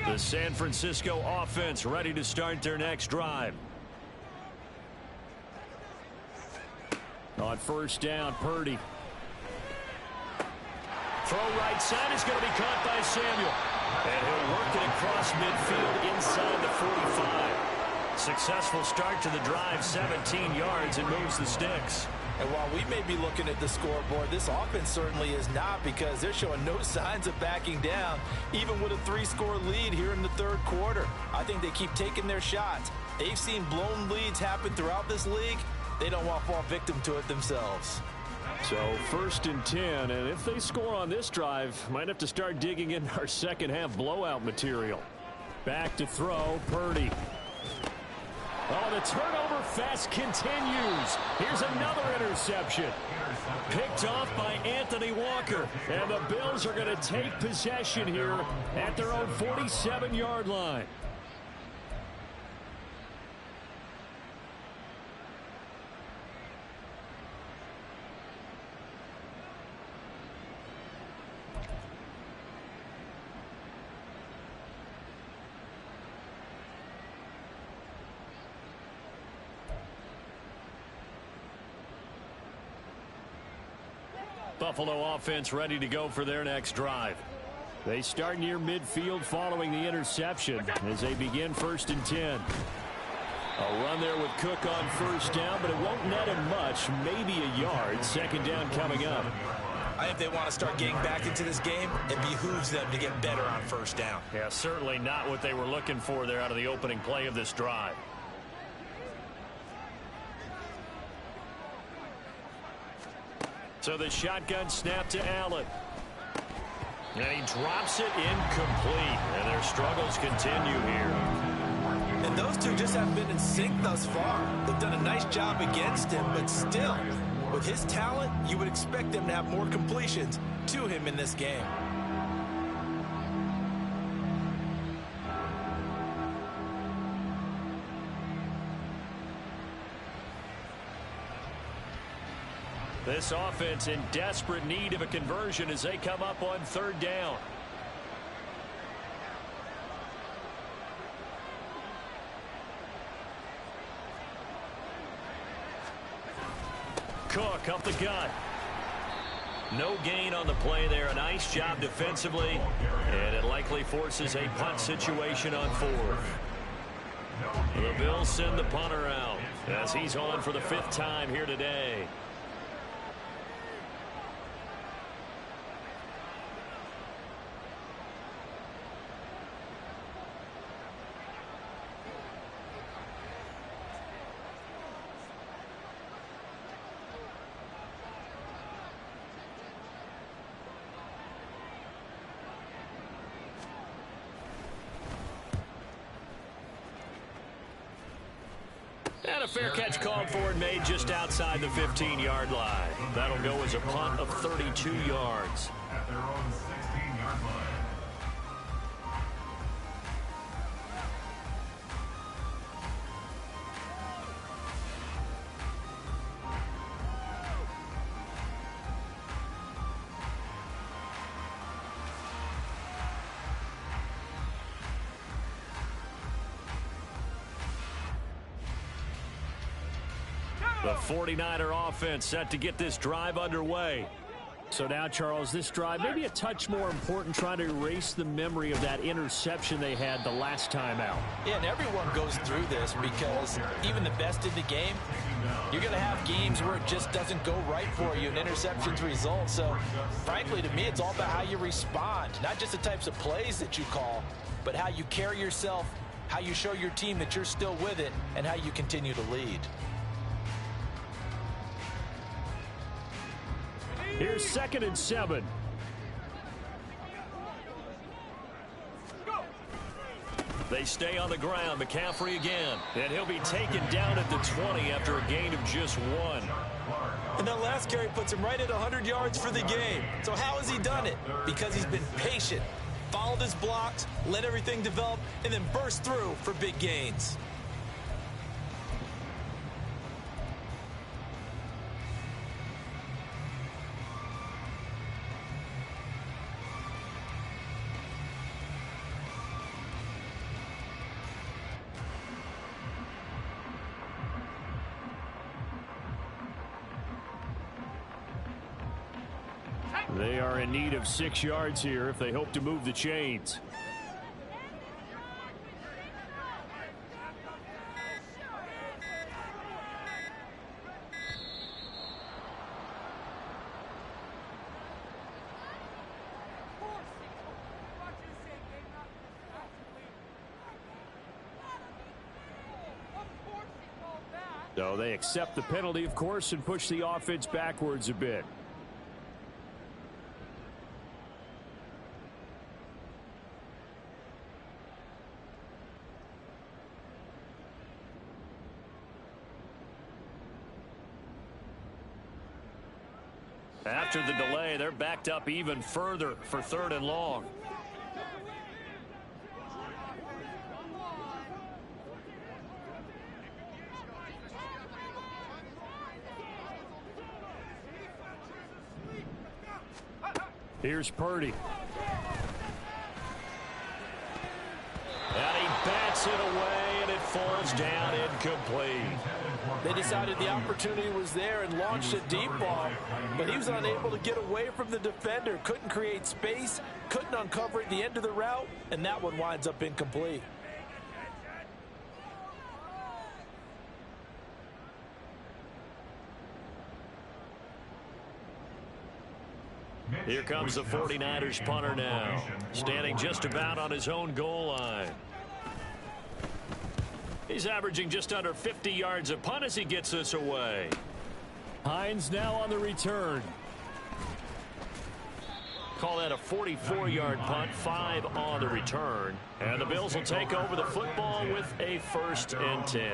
Speaker 4: The San Francisco offense ready to start their next drive. On 1st down, Purdy. Throw right side is going to be caught by Samuel. And he'll work it across midfield inside the 45. Successful start to the drive, 17 yards, and moves the sticks.
Speaker 3: And while we may be looking at the scoreboard, this offense certainly is not, because they're showing no signs of backing down, even with a 3-score lead here in the 3rd quarter. I think they keep taking their shots. They've seen blown leads happen throughout this league. They don't want to fall victim to it themselves.
Speaker 4: So 1st and 10, and if they score on this drive, might have to start digging in our second-half blowout material. Back to throw, Purdy. Oh, the turnover fest continues. Here's another interception. Picked off by Anthony Walker. And the Bills are going to take possession here at their own 47-yard line. Buffalo offense ready to go for their next drive. They start near midfield following the interception as they begin 1st and 10. A run there with Cook on 1st down, but it won't net him much, maybe a yard. 2nd down coming up.
Speaker 3: I think they want to start getting back into this game. It behooves them to get better on 1st down.
Speaker 4: Yeah, certainly not what they were looking for there out of the opening play of this drive. So the shotgun snap to Allen. And he drops it incomplete. And their struggles continue here.
Speaker 3: And those two just haven't been in sync thus far. They've done a nice job against him, but still, with his talent, you would expect them to have more completions to him in this game.
Speaker 4: This offense in desperate need of a conversion as they come up on 3rd down. Cook up the gut. No gain on the play there. A nice job defensively. And it likely forces a punt situation on 4th. The Bills send the punter out as he's on for the 5th time here today. And a fair catch called for and made just outside the 15-yard line. That'll go as a punt of 32 yards.
Speaker 2: At their own 16-yard line.
Speaker 4: The 49er offense set to get this drive underway. So now, Charles, this drive maybe a touch more important, trying to erase the memory of that interception they had the last time out.
Speaker 3: Yeah, and everyone goes through this because even the best in the game, you're going to have games where it just doesn't go right for you and interceptions result. So, frankly, to me, it's all about how you respond, not just the types of plays that you call, but how you carry yourself, how you show your team that you're still with it, and how you continue to lead.
Speaker 4: Here's 2nd and 7. They stay on the ground. McCaffrey again. And he'll be taken down at the 20 after a gain of just 1.
Speaker 3: And that last carry puts him right at 100 yards for the game. So how has he done it? Because he's been patient, followed his blocks, let everything develop, and then burst through for big gains.
Speaker 4: They are in need of 6 yards here if they hope to move the chains. So they accept the penalty, of course, and push the offense backwards a bit. After the delay, they're backed up even further for 3rd and long. Here's Purdy. And he bats it away, and it falls down incomplete.
Speaker 3: They decided the opportunity was there and launched a deep ball, but he was unable to get away from the defender, couldn't create space, couldn't uncover at the end of the route, and that one winds up incomplete.
Speaker 4: Here comes the 49ers punter now, standing just about on his own goal line. He's averaging just under 50 yards a punt as he gets this away. Hines now on the return. Call that a 44-yard punt, 5 on the return. And the Bills will take over the football with a 1st and 10.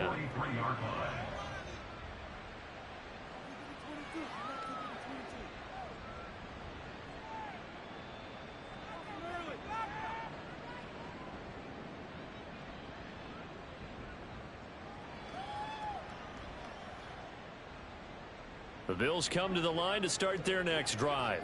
Speaker 4: The Bills come to the line to start their next drive.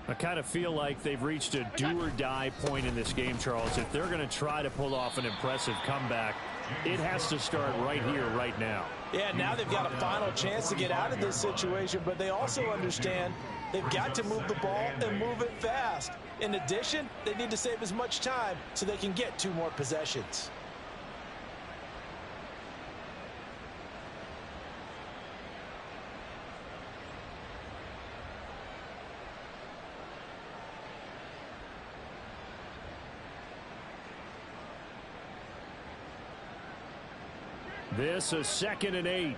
Speaker 4: I kind of feel like they've reached a do-or-die point in this game, Charles. If they're going to try to pull off an impressive comeback, it has to start right here, right now.
Speaker 3: Yeah, now they've got a final chance to get out of this situation, but they also understand they've got to move the ball and move it fast. In addition, they need to save as much time so they can get 2 more possessions.
Speaker 4: This is 2nd and 8.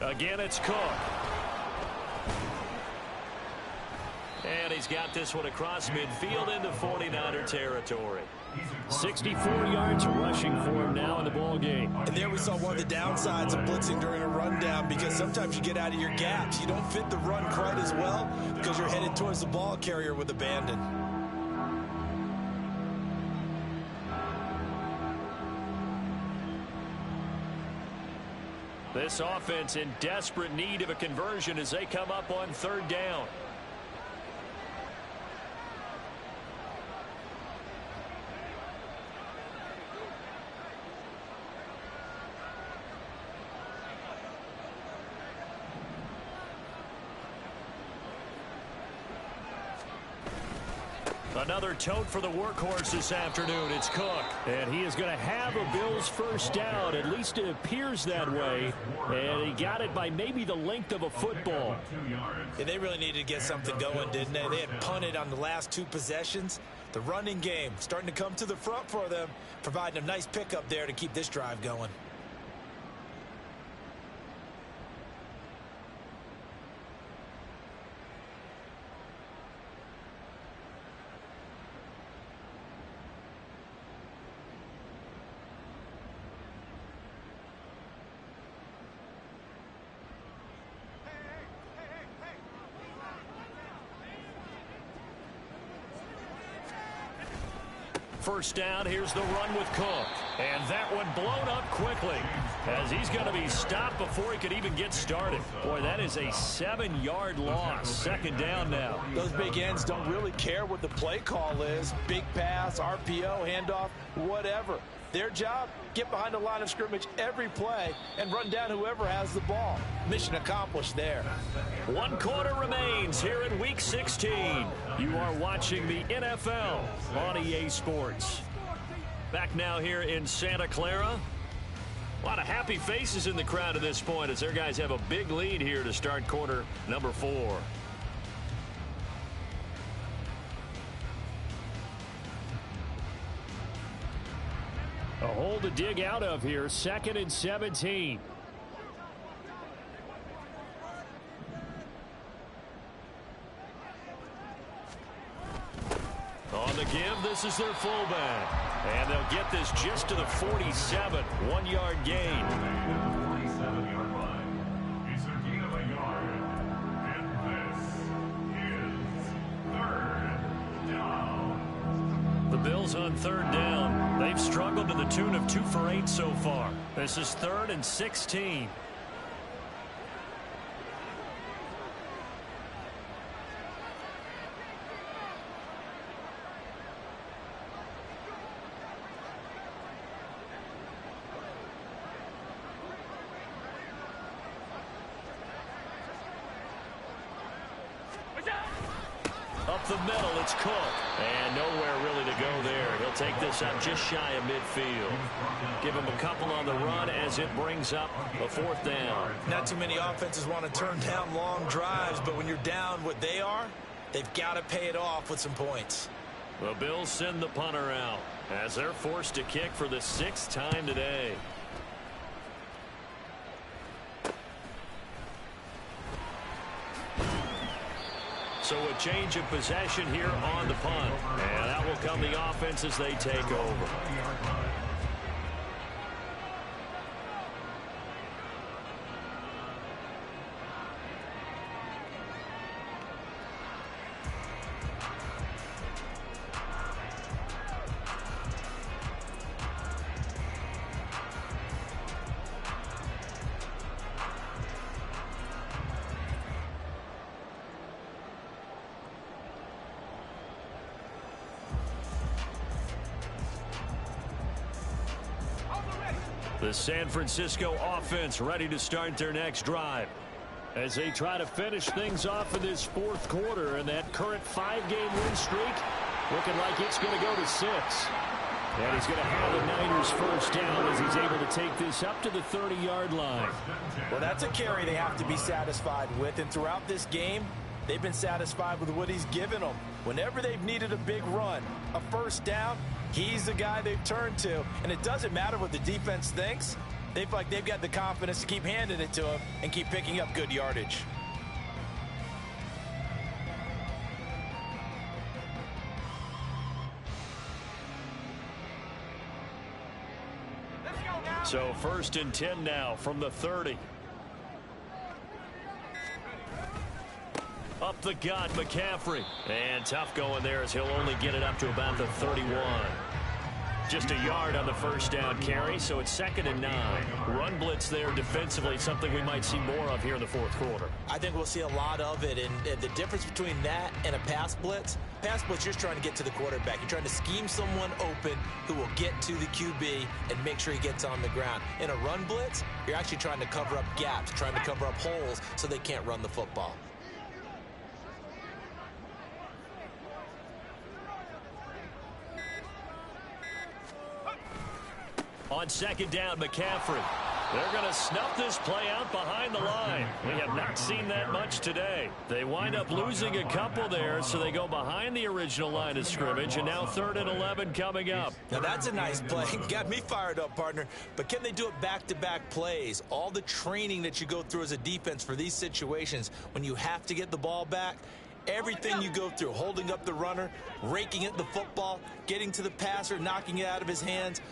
Speaker 4: Again, it's Cook. And he's got this one across midfield into 49er territory. 64 yards rushing for him now in the ball game.
Speaker 3: And there we saw one of the downsides of blitzing during a rundown, because sometimes you get out of your gaps. You don't fit the run quite as well because you're headed towards the ball carrier with abandon.
Speaker 4: This offense in desperate need of a conversion as they come up on third down. Another tote for the workhorse this afternoon. It's Cook. And he is going to have a Bills first down. At least it appears that way. And he got it by maybe the length of a football.
Speaker 3: Yeah, they really needed to get something going, didn't they? They had punted on the last two possessions. The running game starting to come to the front for them, providing a nice pickup there to keep this drive going.
Speaker 4: First down, here's the run with Cook. And that one blown up quickly as he's going to be stopped before he could even get started. Boy, that is a 7-yard loss. Second down now.
Speaker 3: Those big ends don't really care what the play call is. Big pass, RPO, handoff, whatever. Their job, get behind the line of scrimmage every play and run down whoever has the ball. Mission accomplished there.
Speaker 4: 1 quarter remains here in Week 16. You are watching the NFL on EA Sports. Back now here in Santa Clara. A lot of happy faces in the crowd at this point as their guys have a big lead here to start quarter number 4. A hole to dig out of here. 2nd and 17. On the give, this is their fullback. And they'll get this just to the 47. 1-yard gain.
Speaker 2: 47-yard line. It's a gain of a yard. And this is third down.
Speaker 4: The Bills on third down. They've struggled to the tune of 2 for 8 so far. This is 3rd and 16. Up the middle, it's Cook. And nowhere really to go there. He'll take this up just shy of midfield. Give him a couple on the run as it brings up a 4th down.
Speaker 3: Not too many offenses want to turn down long drives, but when you're down what they are, they've got to pay it off with some points.
Speaker 4: The Bills send the punter out as they're forced to kick for the 6th time today. So a change of possession here on the punt. And that will come the offense as they take over. The San Francisco offense ready to start their next drive as they try to finish things off in this 4th quarter, and that current 5-game win streak looking like it's going to go to 6. And he's going to have the Niners first down as he's able to take this up to the 30-yard line.
Speaker 3: Well, that's a carry they have to be satisfied with, and throughout this game, they've been satisfied with what he's given them. Whenever they've needed a big run, a first down, he's the guy they've turned to. And it doesn't matter what the defense thinks. They feel like they've got the confidence to keep handing it to him and keep picking up good yardage.
Speaker 4: So 1st and 10 now from the 30. Up the gut, McCaffrey. And tough going there as he'll only get it up to about the 31. Just a yard on the first down carry, so it's 2nd and 9. Run blitz there defensively, something we might see more of here in the 4th quarter.
Speaker 3: I think we'll see a lot of it, and the difference between that and a pass blitz, you're just trying to get to the quarterback. You're trying to scheme someone open who will get to the QB and make sure he gets on the ground. In a run blitz, you're actually trying to cover up gaps, trying to cover up holes so they can't run the football.
Speaker 4: On 2nd down, McCaffrey. They're going to snuff this play out behind the line. We have not seen that much today. They wind up losing a couple there, so they go behind the original line of scrimmage, and now 3rd and 11 coming up.
Speaker 3: Now that's a nice play. Got me fired up, partner. But can they do it back-to-back plays? All the training that you go through as a defense for these situations, when you have to get the ball back, everything you go through, holding up the runner, raking at the football, getting to the passer, knocking it out of his hands,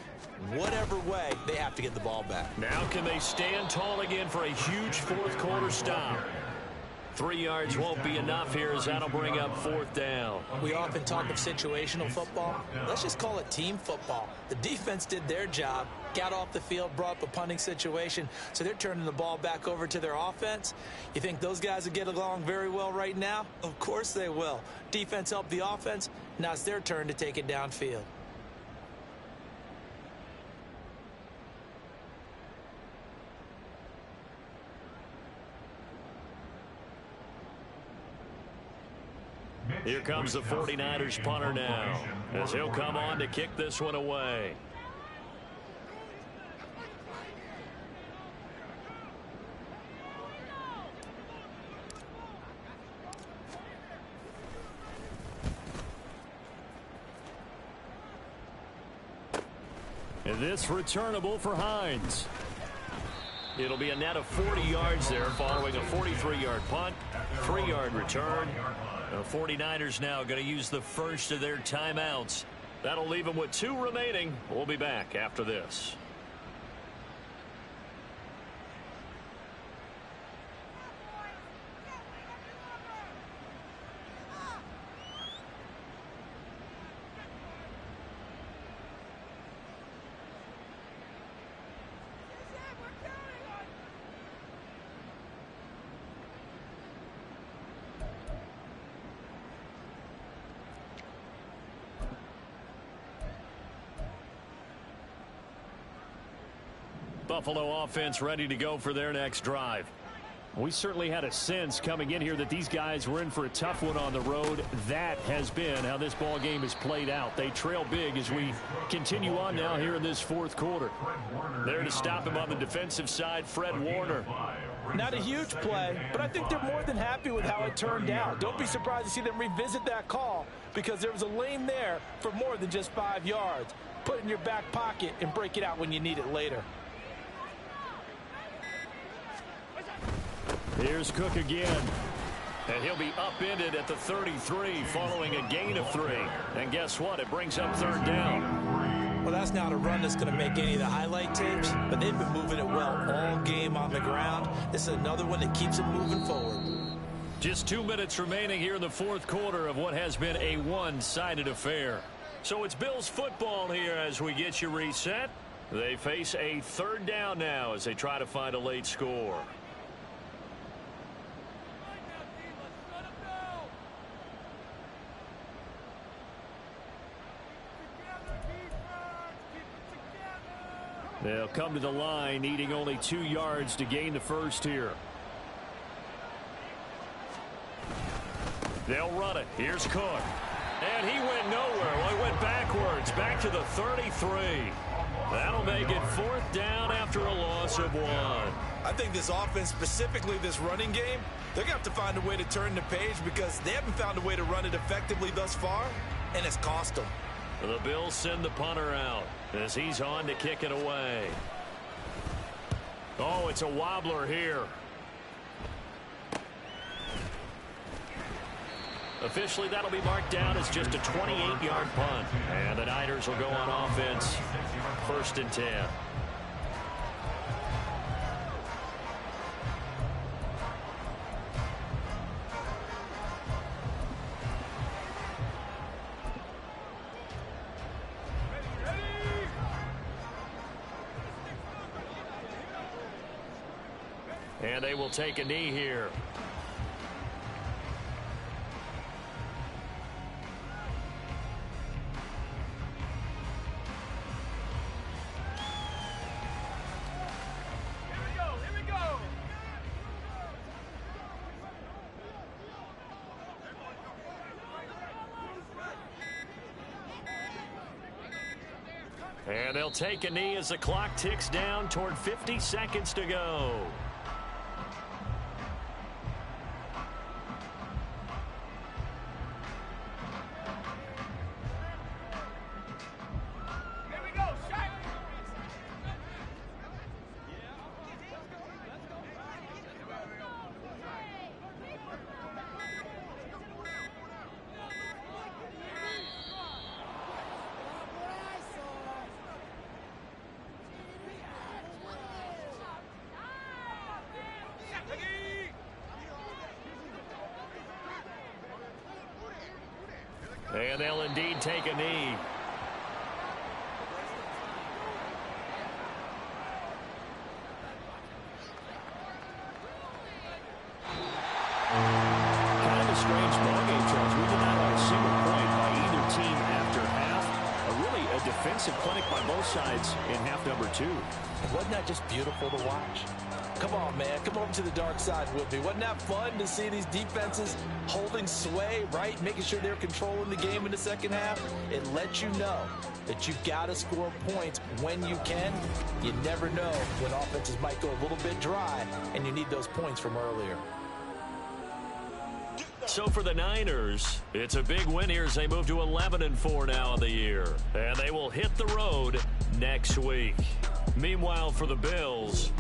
Speaker 3: whatever way, they have to get the ball back.
Speaker 4: Now can they stand tall again for a huge 4th quarter stop? 3 yards won't be enough here as that'll bring up 4th down.
Speaker 3: We often talk of situational football. Let's just call it team football. The defense did their job, got off the field, brought up a punting situation, so they're turning the ball back over to their offense. You think those guys will get along very well right now? Of course they will. Defense helped the offense. Now it's their turn to take it downfield.
Speaker 4: Here comes the 49ers punter now, as he'll come on to kick this one away. And this returnable for Hines. It'll be a net of 40 yards there following a 43-yard punt, 3-yard return. The 49ers now going to use the first of their timeouts. That'll leave them with 2 remaining. We'll be back after this. Buffalo offense ready to go for their next drive. We certainly had a sense coming in here that these guys were in for a tough one on the road. That has been how this ball game is played out. They trail big as we continue on now here in this 4th quarter. There to stop him on the defensive side, Fred Warner.
Speaker 5: Not a huge play, but I think they're more than happy with how it turned out. Don't be surprised to see them revisit that call because there was a lane there for more than just 5 yards. Put it in your back pocket and break it out when you need it later.
Speaker 4: Here's Cook again. And he'll be upended at the 33 following a gain of 3. And guess what? It brings up 3rd down.
Speaker 3: Well, that's not a run that's going to make any of the highlight tapes, but they've been moving it well all game on the ground. This is another one that keeps them moving forward.
Speaker 4: Just 2 minutes remaining here in the 4th quarter of what has been a one-sided affair. So it's Bills football here as we get you reset. They face a 3rd down now as they try to find a late score. They'll come to the line, needing only 2 yards to gain the first here. They'll run it. Here's Cook. And he went nowhere. Well, he went backwards, back to the 33. That'll make it 4th down after a loss of 1.
Speaker 3: I think this offense, specifically this running game, they're going to have to find a way to turn the page because they haven't found a way to run it effectively thus far, and it's cost them.
Speaker 4: The Bills send the punter out as he's on to kick it away. Oh, it's a wobbler here. Officially, that'll be marked down as just a 28-yard punt. And the Niners will go on offense. 1st and 10. And they will take a knee here. And they'll take a knee as the clock ticks down toward 50 seconds to go. And they'll indeed take a knee.
Speaker 1: Kind of a strange ballgame, Charles. We did not have a single point by either team after half. Really a defensive clinic by both sides in half number 2.
Speaker 5: Wasn't that just beautiful to watch? Come on, man. Come over to the dark side with me. Wasn't that fun to see these defenses holding sway, right? Making sure they're controlling the game in the second half. It lets you know that you've got to score points when you can. You never know when offenses might go a little bit dry, and you need those points from earlier.
Speaker 4: So for the Niners, it's a big win here as they move to 11-4 now in the year. And they will hit the road next week. Meanwhile, for the Bills,